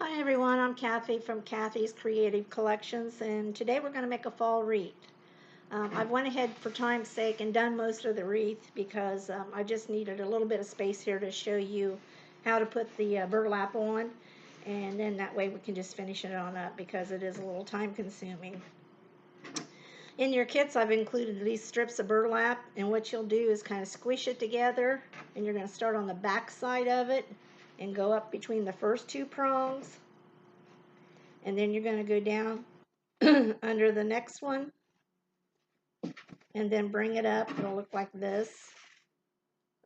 Hi everyone, I'm Kathy from Kathy's Creative Collections, and today we're going to make a fall wreath. I've went ahead for time's sake and done most of the wreath because I just needed a little bit of space here to show you how to put the burlap on, and then that way we can just finish it on up because it is a little time consuming. In your kits I've included these strips of burlap, and what you'll do is kind of squish it together, and you're going to start on the back side of it and go up between the first two prongs, and then you're going to go down under the next one and then bring it up. It'll look like this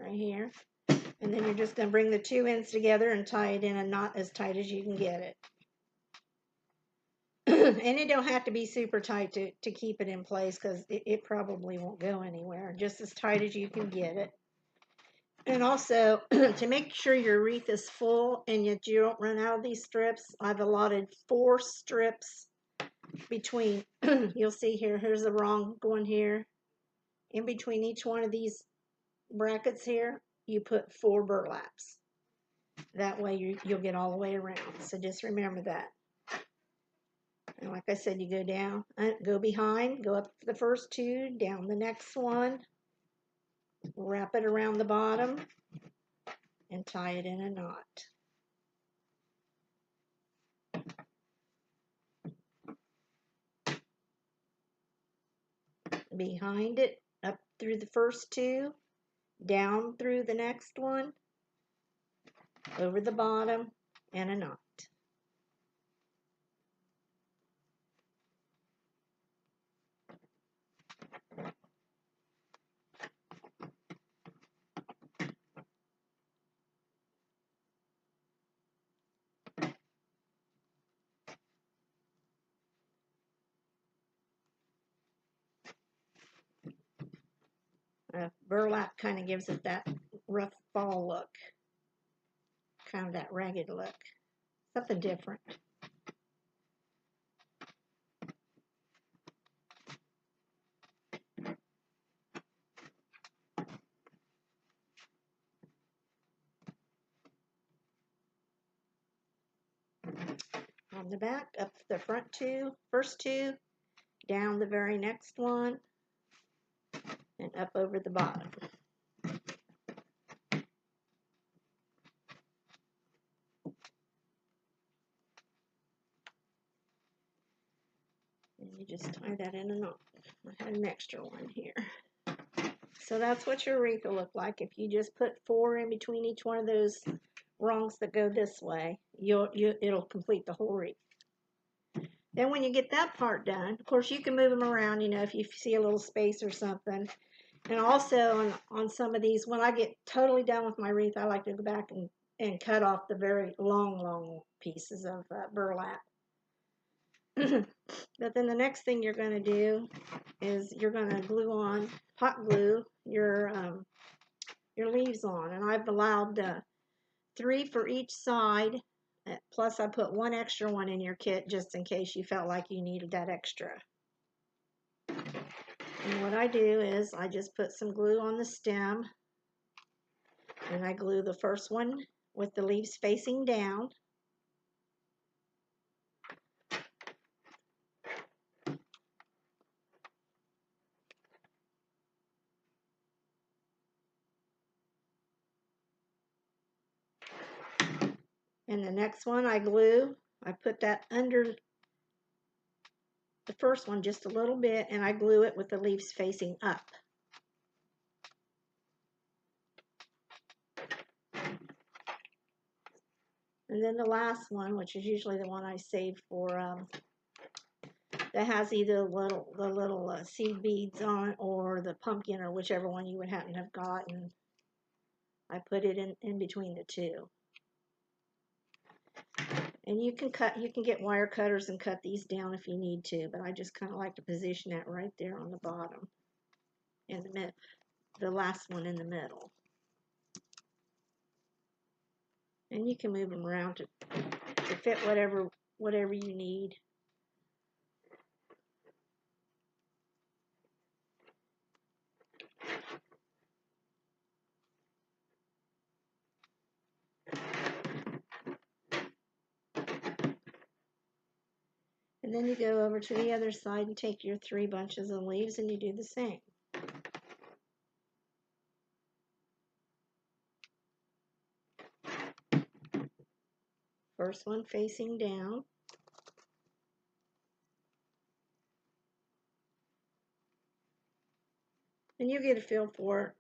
right here, and then you're just going to bring the two ends together and tie it in a knot as tight as you can get it. And it don't have to be super tight to keep it in place, because it probably won't go anywhere. Just as tight as you can get it. And also, to make sure your wreath is full and yet you don't run out of these strips, I've allotted 4 strips between, you'll see here, here's the wrong one here. In between each one of these brackets here, you put 4 burlaps. That way you'll get all the way around. So just remember that. And like I said, you go down, go behind, go up the first 2, down the next one, wrap it around the bottom, and tie it in a knot. Behind it, up through the first 2, down through the next one, over the bottom, and a knot. Burlap kind of gives it that rough fall look, kind of that ragged look, something different. On the back, up the front 2, first 2, down the very next one, and up over the bottom. And you just tie that in a knot. I had an extra one here. So that's what your wreath will look like if you just put 4 in between each one of those rungs that go this way. It'll complete the whole wreath. Then when you get that part done, of course you can move them around, if you see a little space or something. And also on some of these, when I get totally done with my wreath, I like to go back and cut off the very long pieces of burlap. But then the next thing you're going to do is you're going to glue on, hot glue your leaves on. And I've allowed 3 for each side, plus I put 1 extra one in your kit just in case you felt like you needed that extra. And what I do is I just put some glue on the stem, and I glue the first one with the leaves facing down. And the next one I put that under the first one just a little bit, and I glue it with the leaves facing up. And then the last one, which is usually the one I save for, that has either the little seed beads on it or the pumpkin, or whichever one you would happen to have gotten. I put it in between the 2. And you can get wire cutters and cut these down if you need to, but I just kind of like to position that right there on the bottom, in the last one in the middle. And you can move them around to fit whatever you need. And then you go over to the other side and take your 3 bunches of leaves and you do the same. First one facing down. And you'll get a feel for it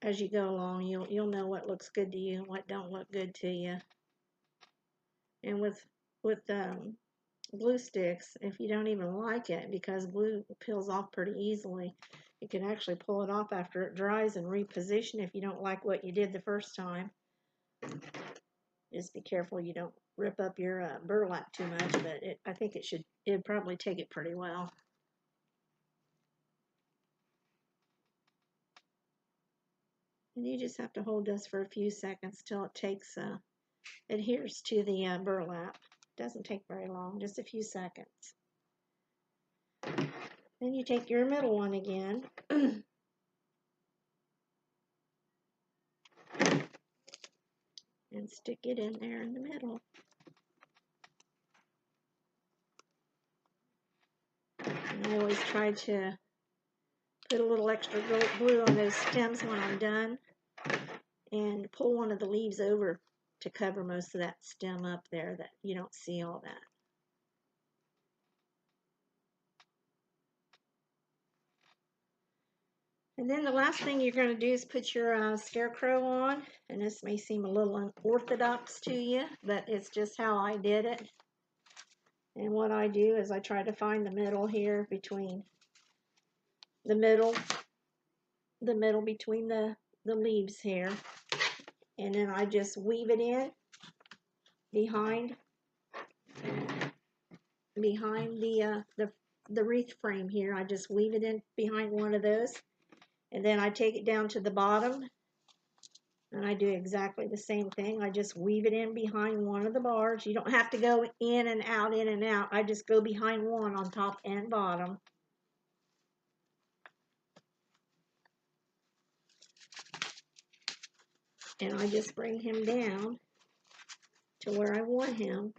as you go along. You'll know what looks good to you and what don't look good to you. And with glue sticks, if you don't even like it, because glue peels off pretty easily, you can actually pull it off after it dries and reposition if you don't like what you did the first time. Just be careful you don't rip up your burlap too much, but I think it'd probably take it pretty well. And you just have to hold this for a few seconds till it adheres to the burlap. Doesn't take very long, just a few seconds. Then you take your middle one again. And stick it in there in the middle. And I always try to put a little extra glue on those stems when I'm done, and pull one of the leaves over to cover most of that stem up there, that you don't see all that. And then the last thing you're going to do is put your scarecrow on. And this may seem a little unorthodox to you, but it's just how I did it. And what I do is I try to find the middle here between the middle between the leaves here. And then I just weave it in behind the wreath frame here. I just weave it in behind one of those. And then I take it down to the bottom, and I do exactly the same thing. I just weave it in behind one of the bars. You don't have to go in and out, in and out. I just go behind one on top and bottom. And I just bring him down to where I want him.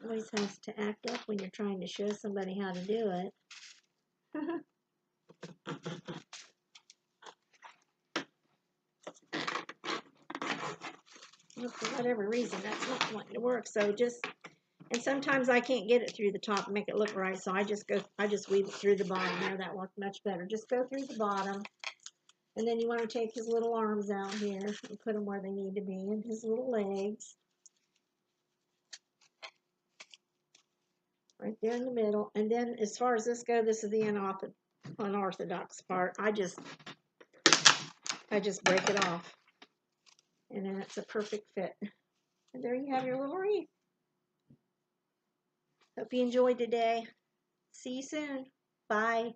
Always has to act up when you're trying to show somebody how to do it. Well, for whatever reason, that's not wanting to work. So and sometimes I can't get it through the top and make it look right. So I just weave it through the bottom there. That worked much better. Just go through the bottom. And then you want to take his little arms out here and put them where they need to be, and his little legs. Right there in the middle. And then as far as this goes, this is the unorthodox part. I just break it off. And then it's a perfect fit. And there you have your little wreath. Hope you enjoyed today. See you soon. Bye.